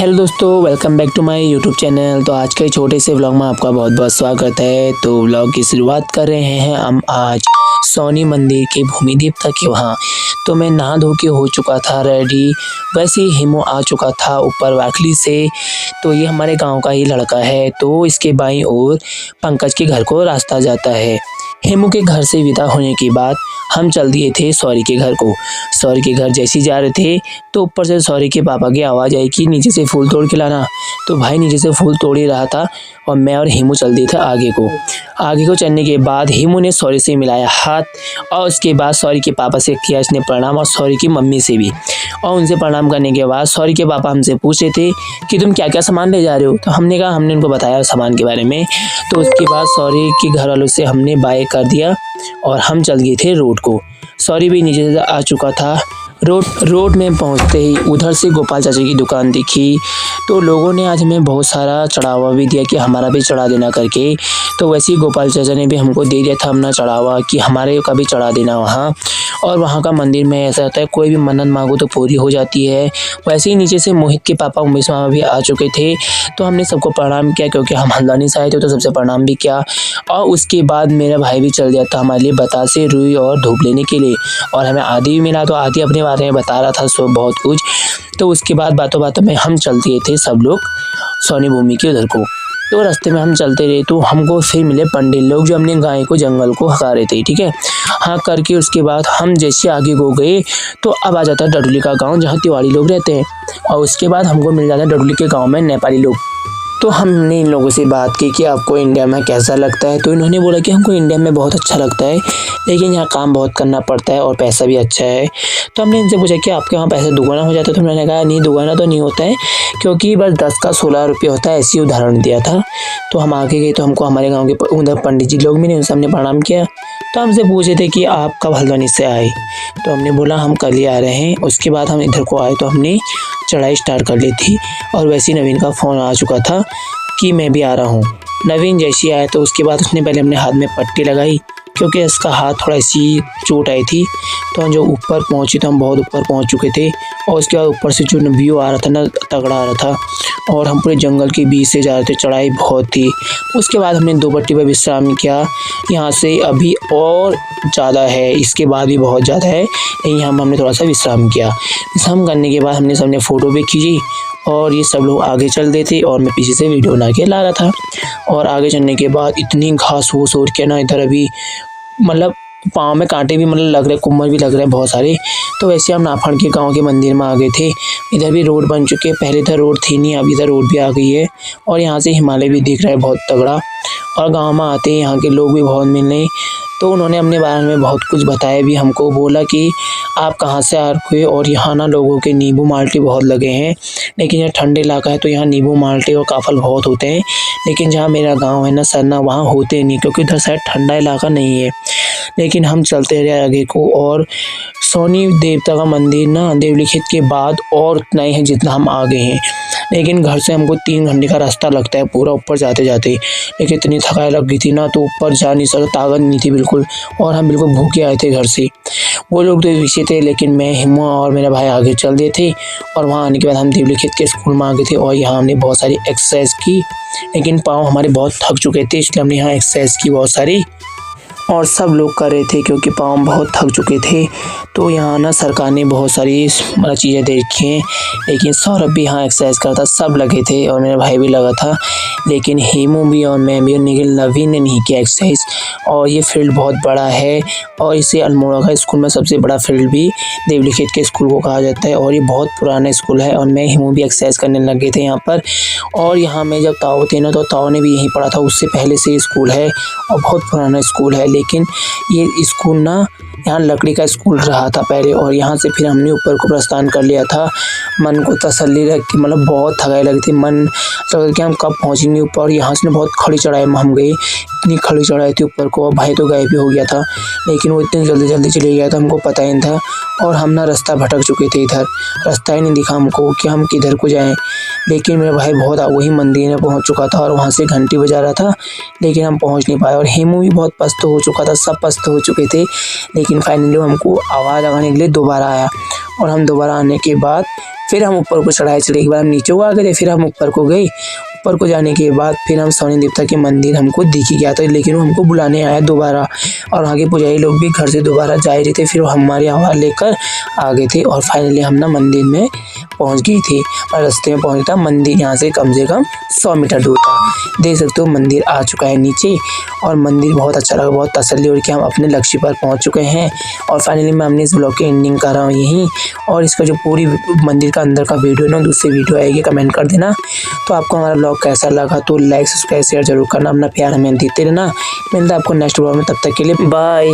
Hello दोस्तों, welcome back to my YouTube channel. तो आज के छोटे से व्लॉग में आपका बहुत बहुत स्वागत है। तो व्लॉग की शुरुआत कर रहे हैं हम आज सोनी मंदिर के भूमि देवता के वहाँ। तो मैं नहा धो के हो चुका था रेडी, वैसे ही हेमू आ चुका था ऊपर वाकली से। तो ये हमारे गांव का ही लड़का है। तो इसके बाईं ओर पंकज के घर को रास्ता जाता है। हेमू के घर से विदा होने के बाद हम चल दिए थे सौरी के घर को। सौरी के घर जैसे ही जा रहे थे तो ऊपर से सौरी के पापा की आवाज़ आई कि नीचे से फूल तोड़ के लाना। तो भाई नीचे से फूल तोड़ ही रहा था और मैं और हेमू चल दिए थे आगे को चलने के बाद हेमू ने सौरी से मिलाया हाथ और उसके बाद सौरी के पापा से किया इसने प्रणाम और सौरी की मम्मी से भी। और उनसे प्रणाम करने के बाद सौरी के पापा हमसे पूछ रहे थे कि तुम क्या क्या सामान ले जा रहे हो। तो हमने कहा, हमने उनको बताया सामान के बारे में। तो उसके बाद सौरी के घर वालों से हमने बाय कर दिया और हम चल गए थे रोड को। सौरी भी नीचे से आ चुका था। रोड में पहुंचते ही उधर से गोपाल चाचा की दुकान दिखी। तो लोगों ने आज हमें बहुत सारा चढ़ावा भी दिया कि हमारा भी चढ़ा देना करके। तो वैसे ही गोपाल चाचा ने भी हमको दे दिया था अपना चढ़ावा कि हमारे का भी चढ़ा देना वहाँ। और वहाँ का मंदिर में ऐसा होता है, कोई भी मन्नत मांगो तो पूरी हो जाती है। वैसे ही नीचे से मोहित के पापा उमेश मामा भी आ चुके थे। तो हमने सबको प्रणाम किया क्योंकि हम हल्द्वानी से आए थे, तो सबसे प्रणाम भी किया। और उसके बाद मेरा भाई भी चल दिया था हमारे लिए बतासे, रुई और धूप लेने के लिए। और हमें आदि भी मिला, तो आदि अपने बारे में बता रहा था सो बहुत कुछ। तो उसके बाद बातों बातों में हम चल दिए थे सब लोग सोनी भूमि के उधर को। तो रास्ते में हम चलते रहे तो हमको फिर मिले पंडित लोग जो अपने गाय को जंगल को हका रहे थे। ठीक है, हाँ करके उसके बाद हम जैसे आगे को गए तो अब आ जाता है डडुली का गांव जहाँ तिवारी लोग रहते हैं। और उसके बाद हमको मिल जाता है डडुली के गांव में नेपाली लोग। तो हमने इन लोगों से बात की कि आपको इंडिया में कैसा लगता है। तो इन्होंने बोला कि हमको इंडिया में बहुत अच्छा लगता है, लेकिन यहाँ काम बहुत करना पड़ता है और पैसा भी अच्छा है। तो हमने इनसे पूछा कि आपके वहाँ पैसा दुगना हो जाता है। तो उन्होंने कहा नहीं, दुगना तो नहीं होता है, क्योंकि बस 10 का 16 रुपये होता है, ऐसी उदाहरण दिया था। तो हम आगे गए तो हमको हमारे गाँव के उधर पंडित जी लोग मिले, उनसे हमने प्रणाम किया। तो हमसे पूछे थे कि आप कब हल्द्वानी से आए। तो हमने बोला हम कल ही आ रहे हैं। उसके बाद हम इधर को आए तो हमने चढ़ाई स्टार्ट कर ली थी। और वैसे ही नवीन का फ़ोन आ चुका था कि मैं भी आ रहा हूँ। नवीन जैसे ही आया तो उसके बाद उसने पहले अपने हाथ में पट्टी लगाई क्योंकि इसका हाथ थोड़ा सी चोट आई थी। तो हम जो ऊपर पहुँचे तो हम बहुत ऊपर पहुँच चुके थे। और उसके बाद ऊपर से जो व्यू आ रहा था ना, तगड़ा आ रहा था। और हम पूरे जंगल के बीच से जा रहे थे, चढ़ाई बहुत थी। उसके बाद हमने 2 पट्टी पर विश्राम किया। यहाँ से अभी और ज़्यादा है, इसके बाद भी बहुत ज़्यादा है, लेकिन यहाँ हमने थोड़ा सा विश्राम किया। विश्राम करने के बाद हमने सबने फ़ोटो भी खींची। और ये सब लोग आगे चल देते और मैं पीछे से वीडियो बना के ला रहा था। और आगे चलने के बाद इतनी घास फूस हो के ना इधर अभी मतलब पाँव में कांटे भी मतलब लग रहे, कुम्मल भी लग रहे हैं बहुत सारे। तो वैसे हम नाफड़ के गांव के मंदिर में आ गए थे। इधर भी रोड बन चुके हैं, पहले इधर रोड थी नहीं, अब इधर रोड भी आ गई है। और यहाँ से हिमालय भी दिख रहा है बहुत तगड़ा। और गांव में आते हैं यहाँ के लोग भी बहुत मिलने। तो उन्होंने अपने बारे में बहुत कुछ बताया भी हमको। बोला कि आप कहाँ से आ रहे हो और यहाँ ना लोगों के नींबू माल्टे बहुत लगे हैं, लेकिन यह ठंडे इलाका है तो यहाँ नींबू माल्टे और काफल बहुत होते हैं। लेकिन जहाँ मेरा गांव है ना सरना, वहाँ होते नहीं क्योंकि उधर शायद ठंडा इलाका नहीं है। लेकिन हम चलते रहे आगे को। और सोनी देवता का मंदिर ना देवलिखित के बाद और उतना ही है जितना हम आ गए हैं। लेकिन घर से हमको 3 घंटे का रास्ता लगता है पूरा ऊपर जाते जाते। लेकिन इतनी थकाई लग गई थी ना, तो ऊपर जा नहीं सकता, ताकत नहीं थी बिल्कुल। और हम बिल्कुल भूखे आए थे घर से। वो लोग तो पीछे थे, लेकिन मैं, हिम्मू और मेरा भाई आगे चल दिए थे। और वहाँ आने के बाद हम देवलिखित के स्कूल में आ गए थे। और यहाँ हमने बहुत सारी एक्सरसाइज की, लेकिन पाँव हमारे बहुत थक चुके थे, इसलिए हमने यहाँ एक्सरसाइज की बहुत सारी। और सब लोग कर रहे थे क्योंकि पाँव बहुत थक चुके थे। तो यहाँ ना सरकार ने बहुत सारी मतलब चीज़ें दे रखी हैं। लेकिन सौरभ भी यहाँ एक्सरसाइज करता, सब लगे थे और मेरा भाई भी लगा था। लेकिन हेमू भी और मैं भी और नवीन ने नहीं किया एक्सरसाइज। और ये फील्ड बहुत बड़ा है और इसे अल्मोड़ा का स्कूल में सबसे बड़ा फील्ड भी देवलिखित के स्कूल को कहा जाता है। और ये बहुत पुराना स्कूल है। और मैं हेमू भी एक्सरसाइज करने लग गए थे यहाँ पर। और यहाँ में जब ताऊ थे ना, तो ताऊ ने भी यहीं पढ़ा था, उससे पहले से स्कूल है और बहुत पुराना स्कूल है। लेकिन ये स्कूल ना यहाँ लकड़ी का स्कूल रहा था पहले। और यहाँ से फिर हमने ऊपर को प्रस्थान कर लिया था। मन को तसल्ली रख के, मतलब बहुत थकाई लगी थी, मन लगा कि हम कब पहुँचेंगे ऊपर। यहाँ से बहुत खड़ी चढ़ाई में हम गए, इतनी खड़ी चढ़ाई थी ऊपर को। भाई तो गायब भी हो गया था, लेकिन वो इतनी जल्दी जल्दी चले गया था, हमको पता ही नहीं था। और हम ना रास्ता भटक चुके थे, इधर रास्ता ही नहीं दिखा हमको कि हम किधर को जाएं। लेकिन मेरा भाई बहुत वही मंदिर में पहुंच चुका था और वहां से घंटी बजा रहा था, लेकिन हम पहुंच नहीं पाए। और हेमू भी बहुत पस्त हो चुका था, सब पस्त हो चुके थे, लेकिन लेकिन फाइनली हमको आवाज़ लगाने के लिए दोबारा आया और हम दोबारा आने के बाद फिर हम ऊपर को चढ़ाए चढ़े। एक बार हम नीचे को आ गए थे, फिर हम ऊपर को गए। ऊपर को जाने के बाद फिर हम सोनी देवता के मंदिर हमको दिख ही गया था, लेकिन वो हमको बुलाने आया दोबारा और वहाँ के पुजारी लोग भी घर से दोबारा जा रहे थे। फिर वो हमारी आवाज़ लेकर आ गए थे और फाइनली हम ना मंदिर में पहुँच गए थे और रास्ते में पहुँचा। मंदिर यहाँ से कम 100 मीटर दूर था। देख सकते हो मंदिर आ चुका है नीचे और मंदिर बहुत अच्छा लगा, बहुत तसल्ली हो रही कि हम अपने लक्ष्य पर पहुँच चुके हैं। और फाइनली मैं अपने इस ब्लॉग की एंडिंग कर रहा हूँ यहीं। और इसका जो पूरी मंदिर का अंदर का वीडियो ना दूसरी वीडियो आएगी, कमेंट कर देना। तो आपको हमारा ब्लॉग कैसा लगा तो लाइक सब्सक्राइब शेयर जरूर करना, अपना प्यार हमें देते रहना। मिलता है आपको नेक्स्ट ब्लॉग में, तब तक के लिए बाय।